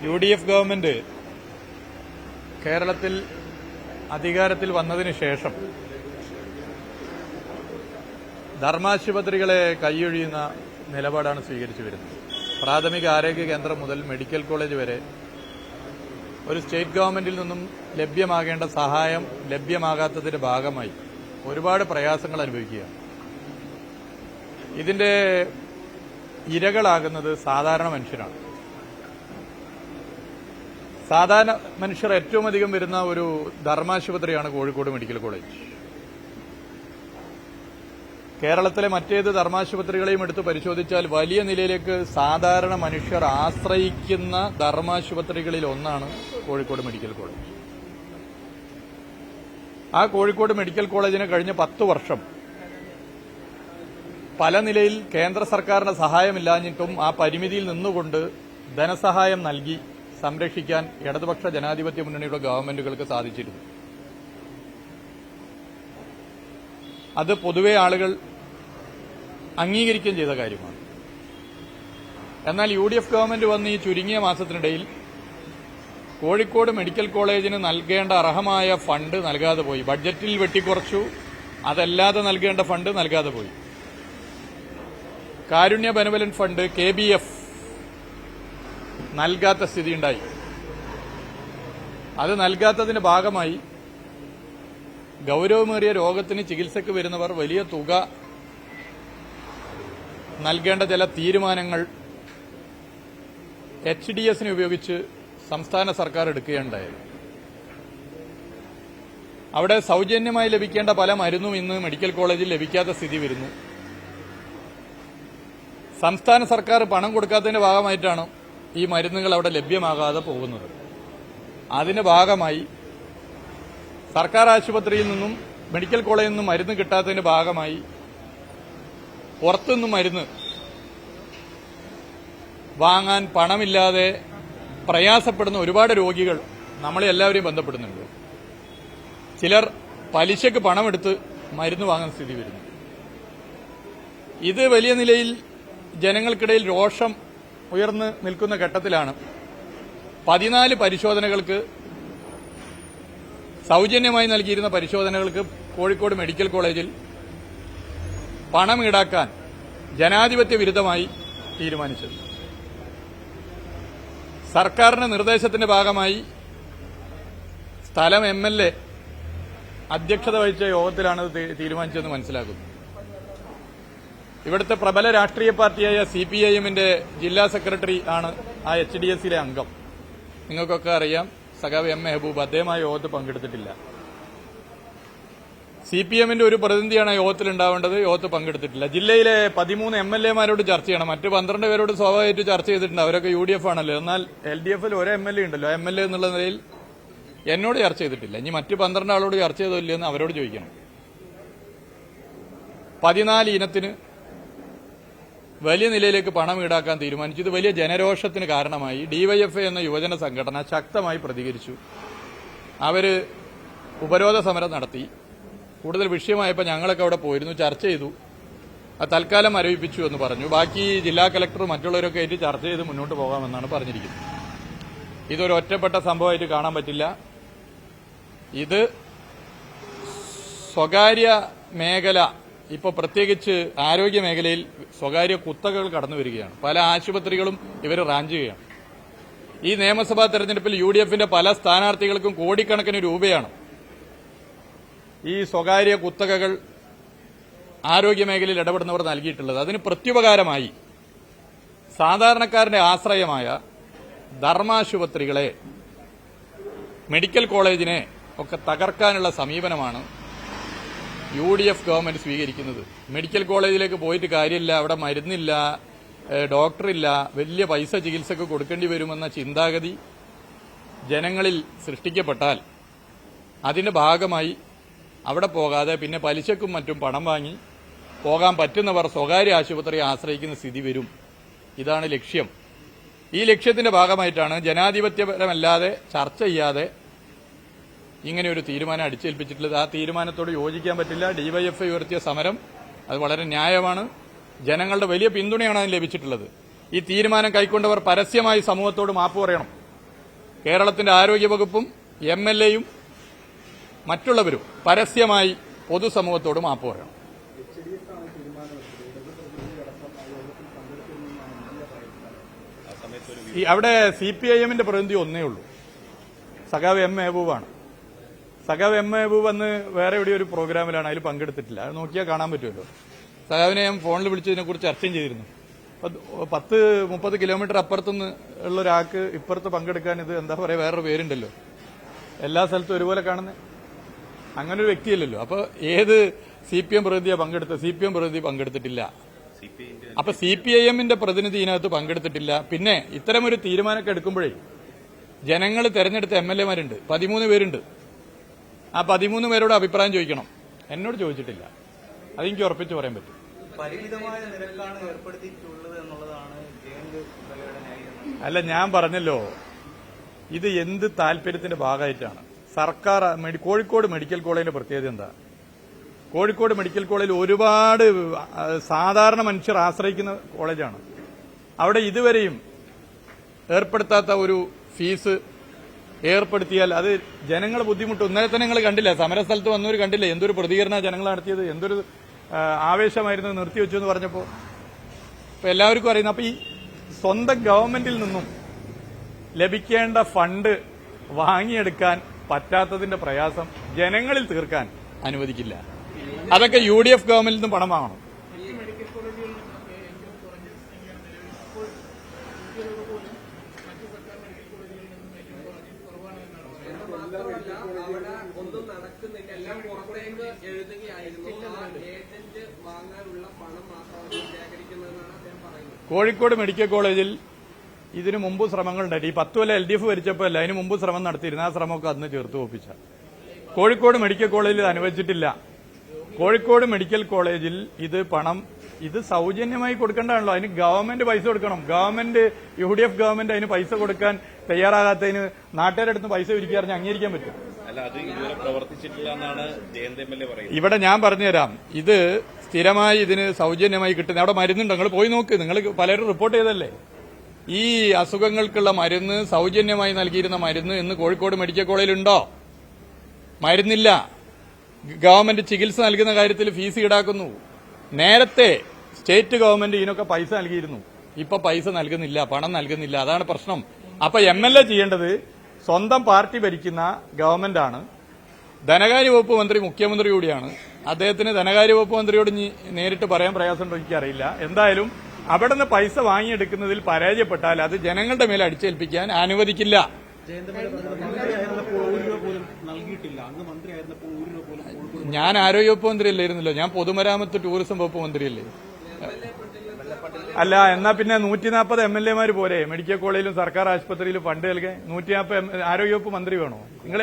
UDF government കേരളത്തിൽ അധികാരത്തിൽ വന്നതിന് ശേഷം ധർമാശുപത്രികളെ കൈയൊഴിയുന്ന നിലപാടാണ് സ്വീകരിച്ചു വരുന്നത്. പ്രാഥമിക ആരോഗ്യ കേന്ദ്രം മുതൽ മെഡിക്കൽ കോളേജ് വരെ ഒരു സ്റ്റേറ്റ് ഗവൺമെന്റിൽ നിന്നും ലഭ്യമാകേണ്ട സഹായം ലഭ്യമാകാത്തതിന്റെ ഭാഗമായി ഒരുപാട് പ്രയാസങ്ങൾ അനുഭവിക്കുകയാണ്. ഇതിന്റെ ഇരകളാകുന്നത് സാധാരണ മനുഷ്യരാണ്. സാധാരണ മനുഷ്യർ ഏറ്റവും അധികം വരുന്ന ഒരു ധർമാശുപത്രിയാണ് കോഴിക്കോട് മെഡിക്കൽ കോളേജ്. കേരളത്തിലെ മറ്റേത് ധർമാശുപത്രികളെയും എടുത്ത് പരിശോധിച്ചാൽ വലിയ നിലയിലേക്ക് സാധാരണ മനുഷ്യർ ആശ്രയിക്കുന്ന ധർമാശുപത്രികളിൽ ഒന്നാണ് കോഴിക്കോട് മെഡിക്കൽ കോളേജ്. ആ കോഴിക്കോട് മെഡിക്കൽ കോളേജിന് കഴിഞ്ഞ 10 വർഷം പല നിലയിൽ കേന്ദ്ര സർക്കാരിന്റെ സഹായമില്ലാഞ്ഞിട്ടും ആ പരിമിതിയിൽ നിന്നുകൊണ്ട് ധനസഹായം നൽകി സംരക്ഷിക്കാൻ ഇടതുപക്ഷ ജനാധിപത്യ മുന്നണിയുടെ ഗവൺമെന്റുകൾക്ക് സാധിച്ചിരുന്നു. അത് പൊതുവെ ആളുകൾ അംഗീകരിക്കുകയും ചെയ്ത കാര്യമാണ്. എന്നാൽ UDF ഗവൺമെന്റ് വന്ന് ഈ ചുരുങ്ങിയ മാസത്തിനിടയിൽ കോഴിക്കോട് മെഡിക്കൽ കോളേജിന് നൽകേണ്ട അർഹമായ ഫണ്ട് നൽകാതെ പോയി. ബഡ്ജറ്റിൽ വെട്ടിക്കുറച്ചു, അതല്ലാതെ നൽകേണ്ട ഫണ്ട് നൽകാതെ പോയി. കാരുണ്യ ബെനവലന്റ് ഫണ്ട് KBF നൽകാത്ത സ്ഥിതിയുണ്ടായി. അത് നൽകാത്തതിന്റെ ഭാഗമായി ഗൌരവമേറിയ രോഗത്തിന് ചികിത്സയ്ക്ക് വരുന്നവർ വലിയ തുക നൽകേണ്ട ചില തീരുമാനങ്ങൾ HDSനെ ഉപയോഗിച്ച് സംസ്ഥാന സർക്കാർ എടുക്കുകയുണ്ടായത്. അവിടെ സൌജന്യമായി ലഭിക്കേണ്ട പല മരുന്നും ഇന്ന് മെഡിക്കൽ കോളേജിൽ ലഭിക്കാത്ത സ്ഥിതി വരുന്നു. സംസ്ഥാന സർക്കാർ പണം കൊടുക്കാത്തതിന്റെ ഭാഗമായിട്ടാണ് ഈ മരുന്നുകൾ അവിടെ ലഭ്യമാകാതെ പോകുന്നത്. അതിന്റെ ഭാഗമായി സർക്കാർ ആശുപത്രിയിൽ നിന്നും മെഡിക്കൽ കോളേജിൽ നിന്നും മരുന്ന് കിട്ടാത്തതിന്റെ ഭാഗമായി പുറത്തുനിന്നും മരുന്ന് വാങ്ങാൻ പണമില്ലാതെ പ്രയാസപ്പെടുന്ന ഒരുപാട് രോഗികൾ നമ്മളെ എല്ലാവരെയും ബന്ധപ്പെടുന്നുണ്ട്. ചിലർ പലിശക്ക് പണമെടുത്ത് മരുന്ന് വാങ്ങുന്ന സ്ഥിതി വരുന്നു. ഇത് വലിയ നിലയിൽ ജനങ്ങൾക്കിടയിൽ രോഷം ഉയർന്നു നിൽക്കുന്ന ഘട്ടത്തിലാണ് 14 പരിശോധനകൾക്ക് സൌജന്യമായി നൽകിയിരുന്ന പരിശോധനകൾക്ക് കോഴിക്കോട് മെഡിക്കൽ കോളേജിൽ പണം ഈടാക്കാൻ ജനാധിപത്യ വിരുദ്ധമായി തീരുമാനിച്ചത്. സർക്കാരിന്റെ നിർദ്ദേശത്തിന്റെ ഭാഗമായി സ്ഥലം MLA അധ്യക്ഷത വഹിച്ച യോഗത്തിലാണ് തീരുമാനിച്ചതെന്ന് മനസ്സിലാക്കുന്നു. ഇവിടുത്തെ പ്രബല രാഷ്ട്രീയ പാർട്ടിയായ CPIMന്റെ ജില്ലാ സെക്രട്ടറി ആണ് ആ HDSലെ അംഗം. നിങ്ങൾക്കൊക്കെ അറിയാം, സഖാവ് M മെഹബൂബ്. അദ്ദേഹം ആ യോഗത്തിൽ പങ്കെടുത്തിട്ടില്ല. CPMന്റെ ഒരു പ്രതിനിധിയാണ് യോഗത്തിൽ ഉണ്ടാവേണ്ടത്, യോഗത്തിൽ പങ്കെടുത്തിട്ടില്ല. ജില്ലയിലെ 13 MLAമാരോട് ചർച്ച ചെയ്യണം. മറ്റ് 12 പേരോട് സ്വാഭാവികമായിട്ട് ചർച്ച ചെയ്തിട്ടുണ്ട്. അവരൊക്കെ UDF ആണല്ലോ. എന്നാൽ LDFൽ ഒരു MLA ഉണ്ടല്ലോ. MLA എന്നുള്ള നിലയിൽ എന്നോട് ചർച്ച ചെയ്തിട്ടില്ല. ഇനി മറ്റ് 12 ആളോട് ചർച്ച ചെയ്തില്ലെന്ന് അവരോട് ചോദിക്കണം. 14 ഇനത്തിന് വലിയ നിലയിലേക്ക് പണം ഈടാക്കാൻ തീരുമാനിച്ചു. ഇത് വലിയ ജനരോഷത്തിന് കാരണമായി. DYFI എന്ന യുവജന സംഘടന ശക്തമായി പ്രതികരിച്ചു. അവര് ഉപരോധ സമരം നടത്തി. കൂടുതൽ വിഷയമായപ്പോൾ ഞങ്ങളൊക്കെ അവിടെ പോയിരുന്നു, ചർച്ച ചെയ്തു. അത് തൽക്കാലം മരവിപ്പിച്ചു എന്ന് പറഞ്ഞു. ബാക്കി ജില്ലാ കളക്ടർ മറ്റുള്ളവരൊക്കെ ആയിട്ട് ചർച്ച ചെയ്ത് മുന്നോട്ട് പോകാമെന്നാണ് പറഞ്ഞിരിക്കുന്നത്. ഇതൊരു ഒറ്റപ്പെട്ട സംഭവമായിട്ട് കാണാൻ പറ്റില്ല. ഇത് സ്വകാര്യ മേഖല, ഇപ്പോൾ പ്രത്യേകിച്ച് ആരോഗ്യ മേഖലയിൽ സ്വകാര്യ കുത്തകകൾ കടന്നു വരികയാണ്. പല ആശുപത്രികളും ഇവർ റാഞ്ചുകയാണ്. ഈ നിയമസഭാ തെരഞ്ഞെടുപ്പിൽ UDFന്റെ പല സ്ഥാനാർത്ഥികൾക്കും കോടിക്കണക്കിന് രൂപയാണ് ഈ സ്വകാര്യ കുത്തകകൾ ആരോഗ്യ മേഖലയിൽ ഇടപെടുന്നവർ നൽകിയിട്ടുള്ളത്. അതിന് പ്രത്യുപകാരമായി സാധാരണക്കാരന്റെ ആശ്രയമായ ധർമാശുപത്രികളെ, മെഡിക്കൽ കോളേജിനെ ഒക്കെ തകർക്കാനുള്ള സമീപനമാണ് UDF ഗവൺമെന്റ് സ്വീകരിക്കുന്നത്. മെഡിക്കൽ കോളേജിലേക്ക് പോയിട്ട് കാര്യമില്ല, അവിടെ മരുന്നില്ല, ഡോക്ടറില്ല, വലിയ പൈസ ചികിത്സക്ക് കൊടുക്കേണ്ടി വരുമെന്ന ചിന്താഗതി ജനങ്ങളിൽ സൃഷ്ടിക്കപ്പെട്ടാൽ അതിന്റെ ഭാഗമായി അവിടെ പോകാതെ പിന്നെ പലിശക്കും മറ്റും പണം വാങ്ങി പോകാൻ പറ്റുന്നവർ സ്വകാര്യ ആശുപത്രിയെ ആശ്രയിക്കുന്ന സ്ഥിതി വരും. ഇതാണ് ലക്ഷ്യം. ഈ ലക്ഷ്യത്തിന്റെ ഭാഗമായിട്ടാണ് ജനാധിപത്യപരമല്ലാതെ ചർച്ച ചെയ്യാതെ ഇങ്ങനെ ഒരു തീരുമാനം അടിച്ചേൽപ്പിച്ചിട്ടുള്ളത്. ആ തീരുമാനത്തോട് യോജിക്കാൻ പറ്റില്ല. DYFI ഉയർത്തിയ സമരം അത് വളരെ ന്യായമാണ്. ജനങ്ങളുടെ വലിയ പിന്തുണയാണ് അതിന് ലഭിച്ചിട്ടുള്ളത്. ഈ തീരുമാനം കൈക്കൊണ്ടവർ പരസ്യമായി സമൂഹത്തോട് മാപ്പ് പറയണം. കേരളത്തിന്റെ ആരോഗ്യവകുപ്പും MLAയും മറ്റുള്ളവരും പരസ്യമായി പൊതുസമൂഹത്തോട് മാപ്പ് പറയണം. അവിടെ CPIM പ്രതിനിധി ഒന്നേ ഉള്ളൂ, സഖാവ് M മെഹബൂബാണ്. സഖാവ് M മെഹബൂബ് വന്ന് വേറെ എവിടെ ഒരു പ്രോഗ്രാമിലാണ്, അതിൽ പങ്കെടുത്തിട്ടില്ല. അത് നോക്കിയാൽ കാണാൻ പറ്റുമല്ലോ. സഖാവിനെ ഞാൻ ഫോണിൽ വിളിച്ചതിനെക്കുറിച്ച് ചർച്ചയും ചെയ്തിരുന്നു. 10-30 കിലോമീറ്റർ അപ്പുറത്തുനിന്ന് ഉള്ള ഒരാൾക്ക് ഇപ്പുറത്ത് പങ്കെടുക്കാൻ ഇത് എന്താ പറയുക, വേറൊരു പേരുണ്ടല്ലോ, എല്ലാ സ്ഥലത്തും ഒരുപോലെ കാണുന്നത്, അങ്ങനെ ഒരു വ്യക്തിയല്ലല്ലോ. അപ്പൊ ഏത് CPM പ്രതിനിധിയാണ് പങ്കെടുത്തത്? CPM പ്രതിനിധി പങ്കെടുത്തിട്ടില്ല. അപ്പൊ CPIMന്റെ പ്രതിനിധി ഇതിനകത്ത് പങ്കെടുത്തിട്ടില്ല. പിന്നെ ഇത്തരമൊരു തീരുമാനമൊക്കെ എടുക്കുമ്പോഴേ ജനങ്ങൾ തെരഞ്ഞെടുത്ത MLAമാരുണ്ട്, 13 പേരുണ്ട്. ആ 13 പേരോട് അഭിപ്രായം ചോദിക്കണം. എന്നോട് ചോദിച്ചിട്ടില്ല. അതെനിക്ക് ഉറപ്പിച്ച് പറയാൻ പറ്റും. പരിമിതമായ നിരക്കാണ് ഏർപ്പെടുത്തിയിട്ടുള്ളത് എന്നുള്ളതാണ് അല്ല, ഞാൻ പറഞ്ഞല്ലോ, ഇത് എന്ത് താല്പര്യത്തിന്റെ ഭാഗമായിട്ടാണ് സർക്കാർ കോഴിക്കോട് മെഡിക്കൽ കോളേജിന്റെ പ്രത്യേകത എന്താ? കോഴിക്കോട് മെഡിക്കൽ കോളേജിൽ ഒരുപാട് സാധാരണ മനുഷ്യർ ആശ്രയിക്കുന്ന കോളേജാണ്. അവിടെ ഇതുവരെയും ഏർപ്പെടുത്താത്ത ഒരു ഫീസ് ഏർപ്പെടുത്തിയാൽ അത് ജനങ്ങൾ ബുദ്ധിമുട്ടും. ഇന്നലെ തന്നെ നിങ്ങൾ കണ്ടില്ല, സമരസ്ഥലത്ത് വന്നവർ കണ്ടില്ല എന്തൊരു പ്രതികരണ ജനങ്ങൾ നടത്തിയത്, എന്തൊരു ആവേശമായിരുന്നു നിർത്തിവെച്ചു എന്ന് പറഞ്ഞപ്പോൾ. ഇപ്പൊ എല്ലാവർക്കും അറിയുന്നു. അപ്പൊ ഈ സ്വന്തം ഗവൺമെന്റിൽ നിന്നും ലഭിക്കേണ്ട ഫണ്ട് വാങ്ങിയെടുക്കാൻ പറ്റാത്തതിന്റെ പ്രയാസം ജനങ്ങളിൽ തീർക്കാൻ അനുവദിക്കില്ല. അതൊക്കെ UDF ഗവൺമെന്റിൽ നിന്നും പണം വാങ്ങണം. ഒന്നും നടക്കുന്നില്ല, എല്ലാം പുറത്തേക്ക് എഴുതുകയായിരുന്നു. ഏജന്റ് വാങ്ങാനുള്ള പണം മാത്രമാണ് ശേഖരിക്കുന്നതെന്നാണ് അദ്ദേഹം പറയുന്നത്. കോഴിക്കോട് മെഡിക്കൽ കോളേജിൽ ഇതിനു മുമ്പ് ശ്രമങ്ങളുണ്ടായി. ഈ 10 കൊല്ലം LDF ഭരിച്ചപ്പോൾ അല്ല, അതിന് മുമ്പ് ശ്രമം നടത്തിയിരുന്നു. ആ ശ്രമമൊക്കെ അന്ന് ചേർത്ത് ഒപ്പിച്ച കോഴിക്കോട് മെഡിക്കൽ കോളേജിൽ ഇത് അനുവദിച്ചിട്ടില്ല. കോഴിക്കോട് മെഡിക്കൽ കോളേജിൽ ഇത് സൗജന്യമായി കൊടുക്കേണ്ടതാണല്ലോ. അതിന് ഗവൺമെന്റ് പൈസ കൊടുക്കണം. UDF ഗവൺമെന്റ് അതിന് പൈസ കൊടുക്കാൻ തയ്യാറാകാത്തതിന് നാട്ടുകാരുടെ അടുത്ത് പൈസ പിരിക്കാറിഞ്ഞ് അംഗീകരിക്കാൻ പറ്റും. അല്ല, അത് ഇതുവരെ പ്രവർത്തിച്ചിട്ടില്ല എന്നാണ് ജയന്ത് MLA പറയുന്നത്. ഇവിടെ ഞാൻ പറഞ്ഞുതരാം, ഇത് സ്ഥിരമായി ഇതിന് സൗജന്യമായി കിട്ടുന്ന അവിടെ മരുന്നുണ്ട്. നിങ്ങൾ പോയി നോക്ക്, നിങ്ങൾ പലരും റിപ്പോർട്ട് ചെയ്തല്ലേ. ഈ അസുഖങ്ങൾക്കുള്ള മരുന്ന് സൗജന്യമായി നൽകിയിരുന്ന മരുന്ന് ഇന്ന് കോഴിക്കോട് മെഡിക്കൽ കോളേജിലുണ്ടോ? മരുന്നില്ല. ഗവൺമെന്റ് ചികിത്സ നൽകുന്ന കാര്യത്തിൽ ഫീസ് ഈടാക്കുന്നു. നേരത്തെ സ്റ്റേറ്റ് ഗവൺമെന്റ് ഇതിനൊക്കെ പൈസ നൽകിയിരുന്നു. ഇപ്പൊ പൈസ നൽകുന്നില്ല, പണം നൽകുന്നില്ല. അതാണ് പ്രശ്നം. അപ്പൊ MLA ചെയ്യേണ്ടത്, സ്വന്തം പാർട്ടി ഭരിക്കുന്ന ഗവൺമെന്റാണ്, ധനകാര്യ വകുപ്പ് മന്ത്രി മുഖ്യമന്ത്രി കൂടിയാണ്. അദ്ദേഹത്തിന് ധനകാര്യ വകുപ്പ് മന്ത്രിയോട് നേരിട്ട് പറയാൻ പ്രയാസമുണ്ടോ എനിക്കറിയില്ല. എന്തായാലും അവിടെ നിന്ന് പൈസ വാങ്ങിയെടുക്കുന്നതിൽ പരാജയപ്പെട്ടാൽ അത് ജനങ്ങളുടെ മേലെ അടിച്ചേൽപ്പിക്കാൻ അനുവദിക്കില്ല. ഞാൻ ആരോഗ്യവകുപ്പ് മന്ത്രിയല്ലായിരുന്നല്ലോ, ഞാൻ പൊതുമരാമത്ത് ടൂറിസം വകുപ്പ് മന്ത്രിയല്ലേ. അല്ല, എന്നാ പിന്നെ 140 MLAമാര് പോരെ മെഡിക്കൽ കോളേജിലും സർക്കാർ ആശുപത്രിയിലും ഫണ്ട് നൽകാൻ? 140 ആരോഗ്യവകുപ്പ് മന്ത്രി വേണോ? നിങ്ങൾ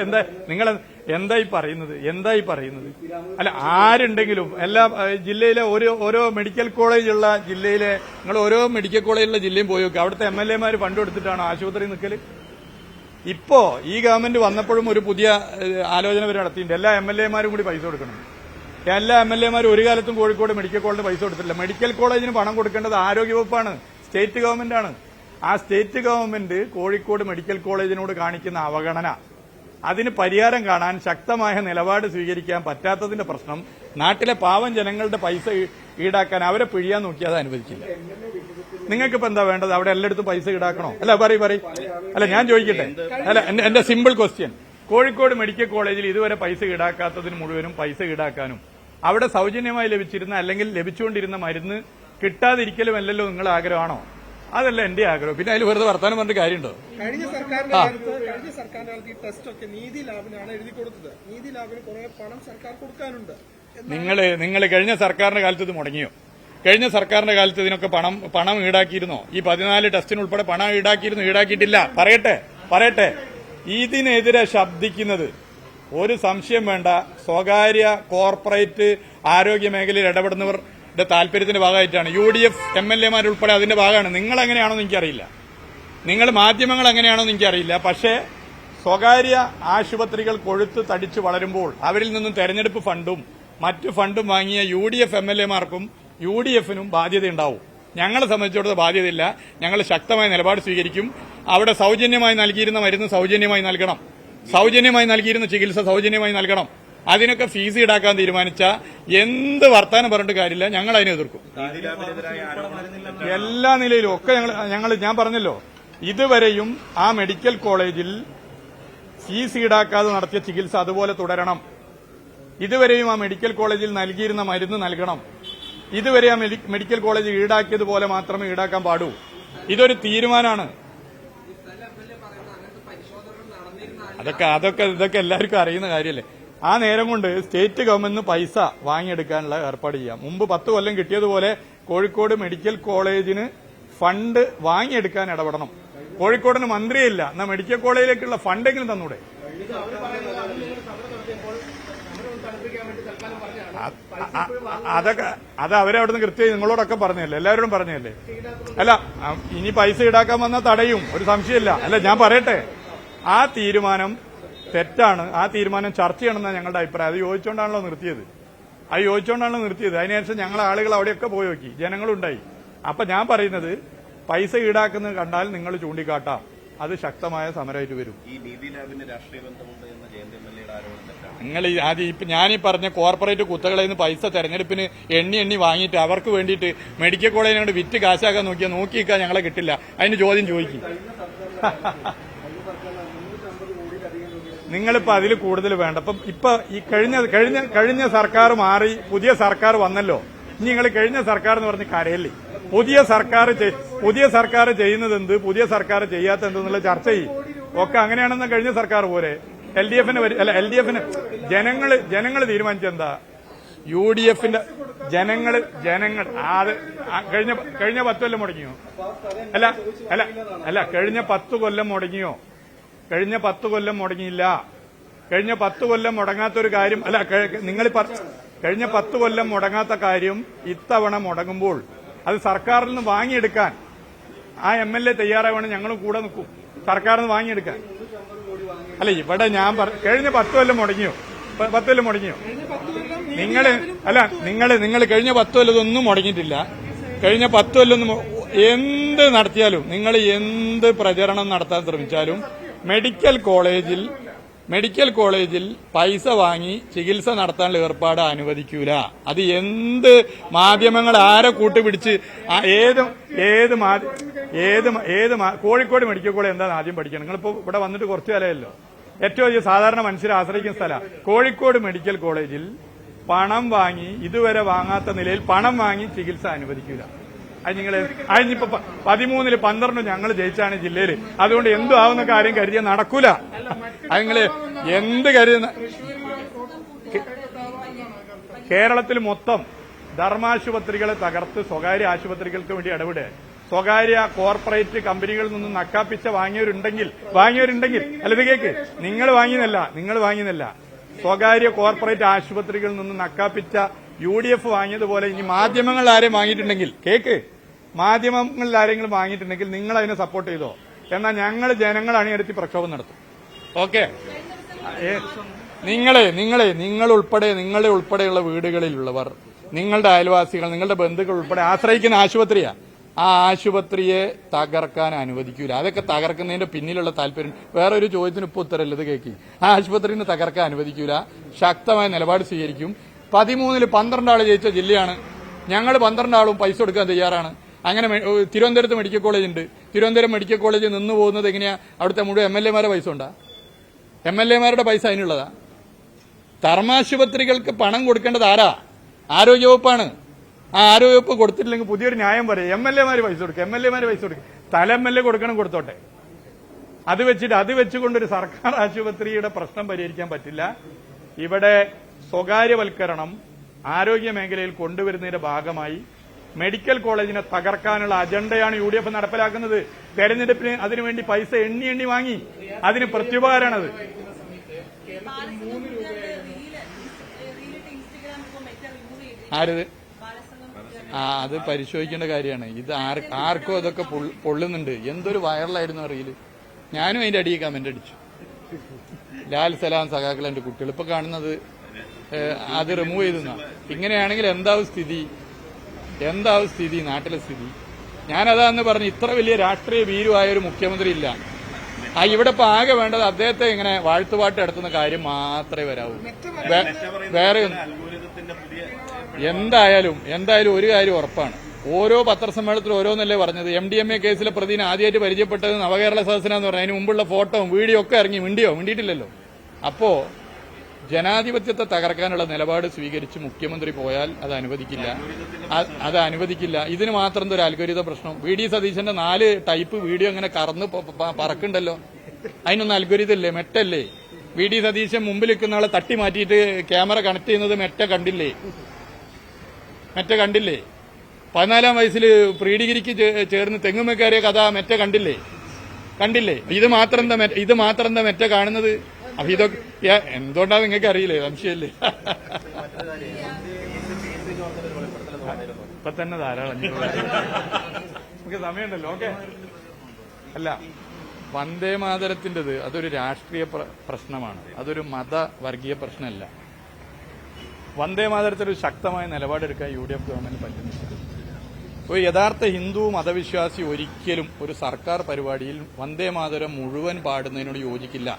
എന്തായി പറയുന്നത്? അല്ല, ആരുണ്ടെങ്കിലും എല്ലാ ജില്ലയിലെ ഓരോ മെഡിക്കൽ കോളേജുള്ള ജില്ലയിലെ നിങ്ങൾ ഓരോ മെഡിക്കൽ കോളേജുള്ള ജില്ലയും പോയി നോക്കുക. അവിടുത്തെ MLAമാര് ഫണ്ട് കൊടുത്തിട്ടാണ് ആശുപത്രി നിൽക്കല്. ഇപ്പോ ഈ ഗവൺമെന്റ് വന്നപ്പോഴും ഒരു പുതിയ ആലോചന വരെ നടത്തിയിട്ടുണ്ട്. എല്ലാ MLAമാരും കൂടി പൈസ കൊടുക്കണം. എല്ലാ MLAമാരും ഒരു കാലത്തും കോഴിക്കോട് മെഡിക്കൽ കോളേജിന് പൈസ കൊടുത്തിട്ടില്ല. മെഡിക്കൽ കോളേജിന് പണം കൊടുക്കേണ്ടത് ആരോഗ്യവകുപ്പാണ്, സ്റ്റേറ്റ് ഗവൺമെന്റാണ്. ആ സ്റ്റേറ്റ് ഗവൺമെന്റ് കോഴിക്കോട് മെഡിക്കൽ കോളേജിനോട് കാണിക്കുന്ന അവഗണന, അതിന് പരിഹാരം കാണാൻ ശക്തമായ നിലപാട് സ്വീകരിക്കാൻ പറ്റാത്തതിന്റെ പ്രശ്നം, നാട്ടിലെ പാവം ജനങ്ങളുടെ പൈസ ഈടാക്കാൻ അവരെ പിഴിയാൻ നോക്കിയാൽ അത് അനുവദിക്കില്ല. നിങ്ങൾക്കിപ്പോ എന്താ വേണ്ടത്? അവിടെ എല്ലായിടത്തും പൈസ ഈടാക്കണോ? അല്ല, പറയ്. അല്ല, ഞാൻ ചോദിക്കട്ടെ. അല്ല, എന്റെ സിമ്പിൾ ക്വസ്റ്റ്യൻ, കോഴിക്കോട് മെഡിക്കൽ കോളേജിൽ ഇതുവരെ പൈസ ഈടാക്കാത്തതിന് മുഴുവനും പൈസ ഈടാക്കാനും അവിടെ സൗജന്യമായി ലഭിച്ചിരുന്ന അല്ലെങ്കിൽ ലഭിച്ചുകൊണ്ടിരുന്ന മരുന്ന് കിട്ടാതിരിക്കലുമല്ലല്ലോ നിങ്ങളുടെ ആഗ്രഹമാണോ? അതല്ല എന്റെ ആഗ്രഹം. പിന്നെ അതിൽ വെറുതെ വർത്താനം പറഞ്ഞിട്ട് കാര്യമുണ്ടോ? കഴിഞ്ഞ സർക്കാരിന്റെ കാലത്ത് ഈ ടെസ്റ്റ് ഒക്കെ നീതി ലാബിനാണ് എഴുതി കൊടുത്തത്. നീതി ലാബിന് കുറെ പണം സർക്കാർ കൊടുക്കാനുണ്ട്. നിങ്ങൾ കഴിഞ്ഞ സർക്കാരിന്റെ കാലത്ത് ഇത് മുടങ്ങിയോ? കഴിഞ്ഞ സർക്കാരിന്റെ കാലത്ത് ഇതിനൊക്കെ പണം ഈടാക്കിയിരുന്നോ? ഈ 14 ടെസ്റ്റിനുൾപ്പെടെ പണം ഈടാക്കിയിട്ടില്ല. പറയട്ടെ. ഇതിനെതിരെ ശബ്ദിക്കുന്നത് ഒരു സംശയം വേണ്ട, സ്വകാര്യ കോർപ്പറേറ്റ് ആരോഗ്യ മേഖലയിൽ ഇടപെടുന്നവരുടെ താല്പര്യത്തിന്റെ ഭാഗമായിട്ടാണ്. UDF MLAമാരുൾപ്പെടെ അതിന്റെ ഭാഗമാണ്. നിങ്ങൾ എങ്ങനെയാണോ എനിക്കറിയില്ല, നിങ്ങൾ മാധ്യമങ്ങൾ എങ്ങനെയാണോ എനിക്കറിയില്ല. പക്ഷേ സ്വകാര്യ ആശുപത്രികൾ കൊഴുത്ത് തടിച്ചു വളരുമ്പോൾ അവരിൽ നിന്നും തെരഞ്ഞെടുപ്പ് ഫണ്ടും മറ്റു ഫണ്ടും വാങ്ങിയ UDF MLAമാർക്കും UDFനും ബാധ്യതയുണ്ടാവും. ഞങ്ങളെ സംബന്ധിച്ചിടത്തോളം ബാധ്യതയില്ല. ഞങ്ങൾ ശക്തമായ നിലപാട് സ്വീകരിക്കും. അവിടെ സൗജന്യമായി നൽകിയിരുന്ന മരുന്ന് സൗജന്യമായി നൽകണം, സൗജന്യമായി നൽകിയിരുന്ന ചികിത്സ സൗജന്യമായി നൽകണം. അതിനൊക്കെ ഫീസ് ഈടാക്കാൻ തീരുമാനിച്ച എന്ത് വർത്താനം പറഞ്ഞിട്ട് കാര്യമില്ല, ഞങ്ങൾ അതിനെ എതിർക്കും. എല്ലാ നിലയിലും ഒക്കെ ഞാൻ പറഞ്ഞല്ലോ, ഇതുവരെയും ആ മെഡിക്കൽ കോളേജിൽ ഫീസ് ഈടാക്കാതെ നടത്തിയ ചികിത്സ അതുപോലെ തുടരണം. ഇതുവരെയും ആ മെഡിക്കൽ കോളേജിൽ നൽകിയിരുന്ന മരുന്ന് നൽകണം. ഇതുവരെ ആ മെഡിക്കൽ കോളേജ് ഈടാക്കിയതുപോലെ മാത്രമേ ഈടാക്കാൻ പാടൂ. ഇതൊരു തീരുമാനമാണ്. ഇതൊക്കെ എല്ലാവർക്കും അറിയുന്ന കാര്യമല്ലേ. ആ നേരം കൊണ്ട് സ്റ്റേറ്റ് ഗവൺമെന്റിന് പൈസ വാങ്ങിയെടുക്കാനുള്ള ഏർപ്പാട് ചെയ്യാം. മുമ്പ് 10 കൊല്ലം കിട്ടിയതുപോലെ കോഴിക്കോട് മെഡിക്കൽ കോളേജിന് ഫണ്ട് വാങ്ങിയെടുക്കാൻ ഇടപെടണം. കോഴിക്കോടിന് മന്ത്രിയില്ല, എന്നാൽ മെഡിക്കൽ കോളേജിലേക്കുള്ള ഫണ്ടെങ്കിലും തന്നൂടെ? അത് അവരെ അവിടുന്ന് കൃത്യമായി നിങ്ങളോടൊക്കെ പറഞ്ഞല്ലേ, എല്ലാവരോടും പറഞ്ഞല്ലേ. അല്ല, ഇനി പൈസ ഈടാക്കാൻ വന്നാൽ തടയും, ഒരു സംശയമില്ല. അല്ല, ഞാൻ പറയട്ടെ, ആ തീരുമാനം തെറ്റാണ്. ആ തീരുമാനം ചർച്ച ചെയ്യണമെന്നാണ് ഞങ്ങളുടെ അഭിപ്രായം. അത് യോജിച്ചുകൊണ്ടാണല്ലോ നിർത്തിയത്. അതിനുശേഷം ഞങ്ങളെ ആളുകൾ അവിടെയൊക്കെ പോയി നോക്കി, ജനങ്ങളുണ്ടായി. അപ്പൊ ഞാൻ പറയുന്നത്, പൈസ ഈടാക്കുന്നത് കണ്ടാൽ നിങ്ങൾ ചൂണ്ടിക്കാട്ടാം, അത് ശക്തമായ സമരമായിട്ട് വരും. ഈ നീതി ലാബിന് രാഷ്ട്രീയ ബന്ധമുണ്ട് എന്ന ജയന്ത് എംഎൽഎയുടെ ആരോപണം തെറ്റാണ്. നിങ്ങൾ ഞാനീ പറഞ്ഞ കോർപ്പറേറ്റ് കുത്തകളിൽ നിന്ന് പൈസ തെരഞ്ഞെടുപ്പിന് എണ്ണി വാങ്ങിയിട്ട് അവർക്ക് വേണ്ടിയിട്ട് മെഡിക്കൽ കോളേജിനോട് വിറ്റ് കാശാക്കാൻ നോക്കിയിരിക്കാൻ ഞങ്ങളെ കിട്ടില്ല. അതിന് ചോദ്യം ചോദിക്കും. നിങ്ങളിപ്പോ അതിൽ കൂടുതൽ വേണ്ട. ഇപ്പൊ ഈ കഴിഞ്ഞ സർക്കാർ മാറി പുതിയ സർക്കാർ വന്നല്ലോ. ഇനി നിങ്ങൾ കഴിഞ്ഞ സർക്കാർ എന്ന് പറഞ്ഞ് കരയല്ലേ. പുതിയ സർക്കാർ ചെയ്യുന്നത് എന്ത്, പുതിയ സർക്കാർ ചെയ്യാത്ത എന്തെന്നുള്ള ചർച്ച ചെയ്യും. ഒക്കെ അങ്ങനെയാണെന്ന് കഴിഞ്ഞ സർക്കാർ പോരെ. എൽ ഡി എഫിന് ജനങ്ങൾ തീരുമാനിച്ചെന്താ? UDFന്റെ ജനങ്ങൾ കഴിഞ്ഞ 10 കൊല്ലം മുടങ്ങിയോ? കഴിഞ്ഞ 10 കൊല്ലം മുടങ്ങിയോ? കഴിഞ്ഞ 10 കൊല്ലം മുടങ്ങിയില്ല. കഴിഞ്ഞ 10 കൊല്ലം മുടങ്ങാത്തൊരു കാര്യം നിങ്ങൾ കഴിഞ്ഞ 10 കൊല്ലം മുടങ്ങാത്ത കാര്യം ഇത്തവണ മുടങ്ങുമ്പോൾ അത് സർക്കാരിൽ നിന്ന് വാങ്ങിയെടുക്കാൻ ആ MLA തയ്യാറാവണം. ഞങ്ങളും കൂടെ നിൽക്കും സർക്കാരിൽ നിന്ന് വാങ്ങിയെടുക്കാൻ. ഇവിടെ ഞാൻ കഴിഞ്ഞ 10 കൊല്ലം മുടങ്ങിയോ? 10 കൊല്ലം മുടങ്ങിയോ? നിങ്ങൾ കഴിഞ്ഞ 10 കൊല്ലം ഇതൊന്നും മുടങ്ങിയിട്ടില്ല. കഴിഞ്ഞ 10 കൊല്ലം എന്ത് നടത്തിയാലും, നിങ്ങൾ എന്ത് പ്രചരണം നടത്താൻ ശ്രമിച്ചാലും മെഡിക്കൽ കോളേജിൽ പൈസ വാങ്ങി ചികിത്സ നടത്താനുള്ള ഏർപ്പാട് അനുവദിക്കൂല. അത് എന്ത് മാധ്യമങ്ങൾ ആരെ കൂട്ടുപിടിച്ച് കോഴിക്കോട് മെഡിക്കൽ കോളേജ് എന്താണെന്ന് ആദ്യം പഠിക്കണം. നിങ്ങളിപ്പോ ഇവിടെ വന്നിട്ട് കുറച്ചു കാലമല്ലോ. ഏറ്റവും വലിയ സാധാരണ മനുഷ്യരെ ആശ്രയിക്കുന്ന സ്ഥലം കോഴിക്കോട് മെഡിക്കൽ കോളേജിൽ പണം വാങ്ങി, ഇതുവരെ വാങ്ങാത്ത നിലയിൽ പണം വാങ്ങി ചികിത്സ അനുവദിക്കൂല. അതിനിപ്പോ 13-ൽ 12 ഞങ്ങൾ ജയിച്ചാണ് ജില്ലയിൽ. അതുകൊണ്ട് എന്തു ആവുന്ന കാര്യം കരുതിയാൽ നടക്കൂല. അത് നിങ്ങള് എന്ത് കരുതുന്ന കേരളത്തിൽ മൊത്തം ധർമാശുപത്രികളെ തകർത്ത് സ്വകാര്യ ആശുപത്രികൾക്ക് വേണ്ടി ഇടപെടുക. സ്വകാര്യ കോർപ്പറേറ്റ് കമ്പനികളിൽ നിന്നും നക്കാപ്പിച്ച വാങ്ങിയവരുണ്ടെങ്കിൽ അല്ല, ഇത് കേക്ക്, നിങ്ങൾ വാങ്ങിയെന്നല്ല, സ്വകാര്യ കോർപ്പറേറ്റ് ആശുപത്രികളിൽ നിന്ന് നക്കാപ്പിച്ച UDF വാങ്ങിയതുപോലെ ഇനി മാധ്യമങ്ങളിൽ ആരെയും വാങ്ങിയിട്ടുണ്ടെങ്കിൽ, മാധ്യമങ്ങളിൽ ആരെങ്കിലും വാങ്ങിയിട്ടുണ്ടെങ്കിൽ നിങ്ങൾ അതിനെ സപ്പോർട്ട് ചെയ്തോ. എന്നാൽ ഞങ്ങൾ ജനങ്ങൾ അണിനിരത്തി പ്രക്ഷോഭം നടത്തും. ഓക്കെ, നിങ്ങളെ ഉൾപ്പെടെയുള്ള വീടുകളിലുള്ളവർ, നിങ്ങളുടെ അയൽവാസികൾ, നിങ്ങളുടെ ബന്ധുക്കൾ ഉൾപ്പെടെ ആശ്രയിക്കുന്ന ആശുപത്രിയാ. ആ ആശുപത്രിയെ തകർക്കാൻ അനുവദിക്കൂല. അതൊക്കെ തകർക്കുന്നതിന്റെ പിന്നിലുള്ള താല്പര്യം. വേറൊരു ചോദ്യത്തിന് ഇപ്പൊ ഉത്തരമില്ലത് കേൾക്കി. ആ ആശുപത്രിനെ തകർക്കാൻ അനുവദിക്കൂല. ശക്തമായ നിലപാട് സ്വീകരിക്കും. 13-ൽ 12 ആള് ജയിച്ച ജില്ലയാണ്. ഞങ്ങൾ 12 ആളും പൈസ കൊടുക്കാൻ തയ്യാറാണ്. അങ്ങനെ തിരുവനന്തപുരത്ത് മെഡിക്കൽ കോളേജ് ഉണ്ട്. തിരുവനന്തപുരം മെഡിക്കൽ കോളേജ് നിന്ന് പോകുന്നത് എങ്ങനെയാ? അവിടുത്തെ മുഴുവൻ MLA-മാരുടെ പൈസ ഉണ്ടാ? MLA-മാരുടെ പൈസ അതിനുള്ളതാ? ധർമാശുപത്രികൾക്ക് പണം കൊടുക്കേണ്ടത് ആരാ? ആരോഗ്യവകുപ്പാണ്. ആ ആരോഗ്യവകുപ്പ് കൊടുത്തിട്ടില്ലെങ്കിൽ പുതിയൊരു ന്യായം പറയും, MLA-മാര് പൈസ കൊടുക്കും. സ്ഥല MLA കൊടുത്തോട്ടെ. അത് വെച്ചുകൊണ്ടൊരു സർക്കാർ ആശുപത്രിയുടെ പ്രശ്നം പരിഹരിക്കാൻ പറ്റില്ല. ഇവിടെ സ്വകാര്യവൽക്കരണം ആരോഗ്യ മേഖലയിൽ കൊണ്ടുവരുന്നതിന്റെ ഭാഗമായി മെഡിക്കൽ കോളേജിനെ തകർക്കാനുള്ള അജണ്ടയാണ് UDF നടപ്പിലാക്കുന്നത്. തെരഞ്ഞെടുപ്പിന് അതിനുവേണ്ടി പൈസ എണ്ണി വാങ്ങി. അതിന് പ്രത്യുപകാരമാണത്. ആരത്? അത് പരിശോധിക്കേണ്ട കാര്യമാണ്. ഇത് ആർക്കോ അതൊക്കെ പൊള്ളുന്നുണ്ട്. എന്തൊരു വൈറലായിരുന്നു അറിയില്ല. ഞാനും അതിന്റെ അടിയിൽ കമന്റ് അടിച്ചു. ലാൽ സലാം സഖാക്കൾ എന്റെ കുട്ടികൾ ഇപ്പൊ കാണുന്നത് അത് റിമൂവ് ചെയ്തെന്ന. ഇങ്ങനെയാണെങ്കിൽ എന്താവും സ്ഥിതി നാട്ടിലെ സ്ഥിതി? ഞാനതാന്ന് പറഞ്ഞു, ഇത്ര വലിയ രാഷ്ട്രീയ ഭീരുവായ ഒരു മുഖ്യമന്ത്രി ഇല്ല. ഇവിടെ ഇപ്പൊ ആകെ വേണ്ടത് അദ്ദേഹത്തെ ഇങ്ങനെ വാഴ്ത്തുപാട്ട് നടത്തുന്ന കാര്യം മാത്രമേ വരാവൂ. വേറെ എന്തായാലും ഒരു കാര്യം ഉറപ്പാണ്. ഓരോ പത്രസമ്മേളനത്തിൽ ഓരോന്നല്ലേ പറഞ്ഞത്. MDMA കേസിലെ പ്രതിനെ ആദ്യമായിട്ട് പരിചയപ്പെട്ടത് നവകേരള സദസ്സിനാന്ന് പറഞ്ഞു. അതിന് മുമ്പുള്ള ഫോട്ടോയും വീഡിയോ ഒക്കെ ഇറങ്ങി. മിണ്ടിയിട്ടില്ലല്ലോ. അപ്പോ ജനാധിപത്യത്തെ തകർക്കാനുള്ള നിലപാട് സ്വീകരിച്ച് മുഖ്യമന്ത്രി പോയാൽ അത് അനുവദിക്കില്ല. ഇതിന് മാത്രം ഒരു അൽഗോരിതം പ്രശ്നം. VD സതീശന്റെ 4 ടൈപ്പ് വീഡിയോ ഇങ്ങനെ കറന്ന് പറക്കുണ്ടല്ലോ. അതിനൊന്നും അൽഗോരിതം ഇല്ലേ? മെറ്റല്ലേ? VD സതീശൻ മുമ്പിൽ നിൽക്കുന്ന ആളെ തട്ടി മാറ്റിയിട്ട് ക്യാമറ കണക്ട് ചെയ്യുന്നത് മെറ്റ കണ്ടില്ലേ? 14-ാം വയസ്സിൽ പ്രീ ഡിഗ്രിക്ക് ചേർന്ന് തെങ്ങുമേക്കാരിയ കഥ മെറ്റ കണ്ടില്ലേ? ഇത് മാത്രം എന്താ മെറ്റ കാണുന്നത്? അപ്പൊ ഇതൊക്കെ എന്തുകൊണ്ടാ നിങ്ങൾക്ക് അറിയില്ലേ? സംശയല്ലേ? ഇപ്പൊ തന്നെ ധാരാളം. നമുക്ക് സമയമുണ്ടല്ലോ. ഓക്കെ. അല്ല, വന്ദേമാതരത്തിൻ്റെത് അതൊരു രാഷ്ട്രീയ പ്രശ്നമാണ്. അതൊരു മതവർഗീയ പ്രശ്നമല്ല. വന്ദേമാതരത്തിൽ ഒരു ശക്തമായ നിലപാടെടുക്കാൻ UDF ഗവൺമെന്റ് പറ്റുന്നില്ല. ഒരു യഥാർത്ഥ ഹിന്ദു മതവിശ്വാസി ഒരിക്കലും ഒരു സർക്കാർ പരിപാടിയിൽ വന്ദേമാതരം മുഴുവൻ പാടുന്നതിനോട് യോജിക്കില്ല.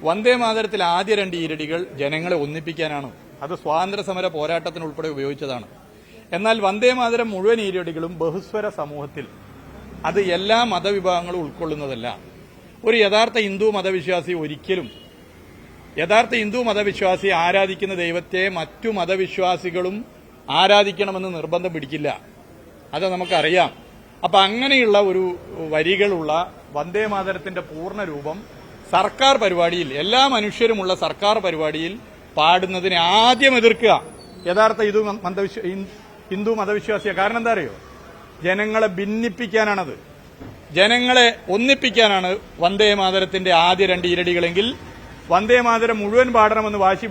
വന്ദേമാതരത്തിൽ ആദ്യ 2 ഈരടികൾ ജനങ്ങളെ ഒന്നിപ്പിക്കാനാണ്. അത് സ്വാതന്ത്ര്യ സമര പോരാട്ടത്തിനുൾപ്പെടെ ഉപയോഗിച്ചതാണ്. എന്നാൽ വന്ദേമാതരം മുഴുവൻ ഈരടികളും ബഹുസ്വര സമൂഹത്തിൽ അത് എല്ലാ മതവിഭാഗങ്ങളും ഉൾക്കൊള്ളുന്നതല്ല. ഒരു യഥാർത്ഥ ഹിന്ദു മതവിശ്വാസി ആരാധിക്കുന്ന ദൈവത്തെ മറ്റു മതവിശ്വാസികളും ആരാധിക്കണമെന്ന് നിർബന്ധം പിടിക്കില്ല. അത് നമുക്കറിയാം. അപ്പൊ അങ്ങനെയുള്ള ഒരു വരികളുള്ള വന്ദേമാതരത്തിന്റെ പൂർണ്ണ രൂപം സർക്കാർ പരിപാടിയിൽ, എല്ലാ മനുഷ്യരുമുള്ള സർക്കാർ പരിപാടിയിൽ പാടുന്നതിനെ ആദ്യം എതിർക്കുക യഥാർത്ഥ ഹിന്ദു മതവിശ്വാസിയാണ്. കാരണം എന്താ അറിയോ? ജനങ്ങളെ ഭിന്നിപ്പിക്കാനാണത്. ജനങ്ങളെ ഒന്നിപ്പിക്കാനാണ് വന്ദേമാതരത്തിന്റെ ആദ്യ 2 ഈരടികളെങ്കിൽ വന്ദേമാതരം മുഴുവൻ പാടണമെന്ന് വാശി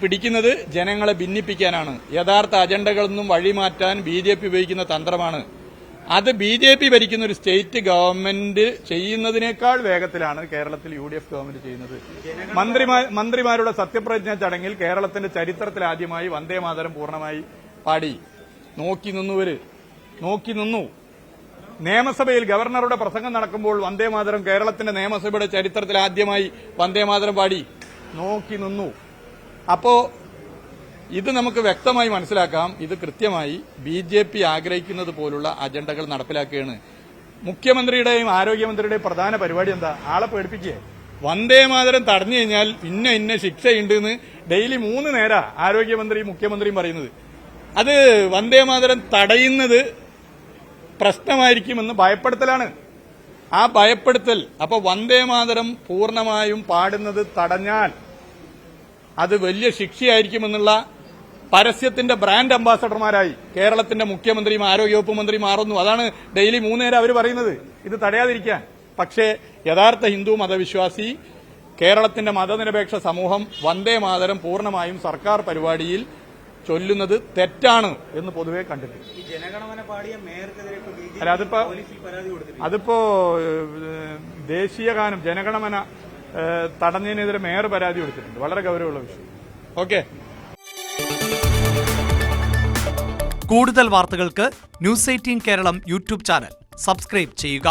പിടിക്കുന്നത് ജനങ്ങളെ ഭിന്നിപ്പിക്കാനാണ്. യഥാർത്ഥ അജണ്ടകളിൽ നിന്നും വഴിമാറ്റാൻ BJP ഉപയോഗിക്കുന്ന തന്ത്രമാണ്. അത് BJP ഭരിക്കുന്ന ഒരു സ്റ്റേറ്റ് ഗവൺമെന്റ് ചെയ്യുന്നതിനേക്കാൾ വേഗത്തിലാണ് കേരളത്തിൽ UDF ഗവൺമെന്റ് ചെയ്യുന്നത്. മന്ത്രിമാരുടെ സത്യപ്രതിജ്ഞാ ചടങ്ങിൽ കേരളത്തിന്റെ ചരിത്രത്തിൽ ആദ്യമായി വന്ദേമാതരം പൂർണ്ണമായി പാടി. നോക്കി നിന്നു. നിയമസഭയിൽ ഗവർണറുടെ പ്രസംഗം നടക്കുമ്പോൾ വന്ദേമാതരം കേരളത്തിന്റെ നിയമസഭയുടെ ചരിത്രത്തിൽ ആദ്യമായി വന്ദേമാതരം പാടി. നോക്കി നിന്നു. അപ്പോ ഇത് നമുക്ക് വ്യക്തമായി മനസ്സിലാക്കാം. ഇത് കൃത്യമായി BJP ആഗ്രഹിക്കുന്നത് പോലുള്ള അജണ്ടകൾ നടപ്പിലാക്കുകയാണ്. മുഖ്യമന്ത്രിയുടെയും ആരോഗ്യമന്ത്രിയുടെയും പ്രധാന പരിപാടി എന്താ? ആളെ പേടിപ്പിക്കുക. വന്ദേമാതരം തടഞ്ഞു കഴിഞ്ഞാൽ ഇന്ന ശിക്ഷയുണ്ടെന്ന് ഡെയിലി 3 നേരം ആരോഗ്യമന്ത്രിയും മുഖ്യമന്ത്രിയും പറയുന്നത്. അത് വന്ദേമാതരം തടയുന്നത് പ്രശ്നമായിരിക്കുമെന്ന് ഭയപ്പെടുത്തലാണ്. ആ ഭയപ്പെടുത്തൽ. അപ്പൊ വന്ദേമാതരം പൂർണ്ണമായും പാടുന്നത് തടഞ്ഞാൽ അത് വലിയ ശിക്ഷയായിരിക്കുമെന്നുള്ള പരസ്യത്തിന്റെ ബ്രാൻഡ് അംബാസഡർമാരായി കേരളത്തിന്റെ മുഖ്യമന്ത്രിയും ആരോഗ്യവകുപ്പ് മന്ത്രി മാറുന്നു. അതാണ് ഡെയിലി 3 നേരം അവർ പറയുന്നത്, ഇത് തടയാതിരിക്കാൻ. പക്ഷേ യഥാർത്ഥ ഹിന്ദു മതവിശ്വാസി, കേരളത്തിന്റെ മതനിരപേക്ഷ സമൂഹം വന്ദേമാതരം പൂർണ്ണമായും സർക്കാർ പരിപാടിയിൽ ചൊല്ലുന്നത് തെറ്റാണ് എന്ന് പൊതുവെ കണ്ടിട്ടുണ്ട്. അല്ല, അതിപ്പോ ദേശീയ ഗാനം ജനഗണമന തടഞ്ഞതിനെതിരെ മേയർ പരാതി കൊടുത്തിട്ടുണ്ട്. വളരെ ഗൗരവമുള്ള വിഷയം. ഓക്കെ. കൂടുതൽ വാർത്തകൾക്ക് News 18 Keralam YouTube channel subscribe ചെയ്യുക.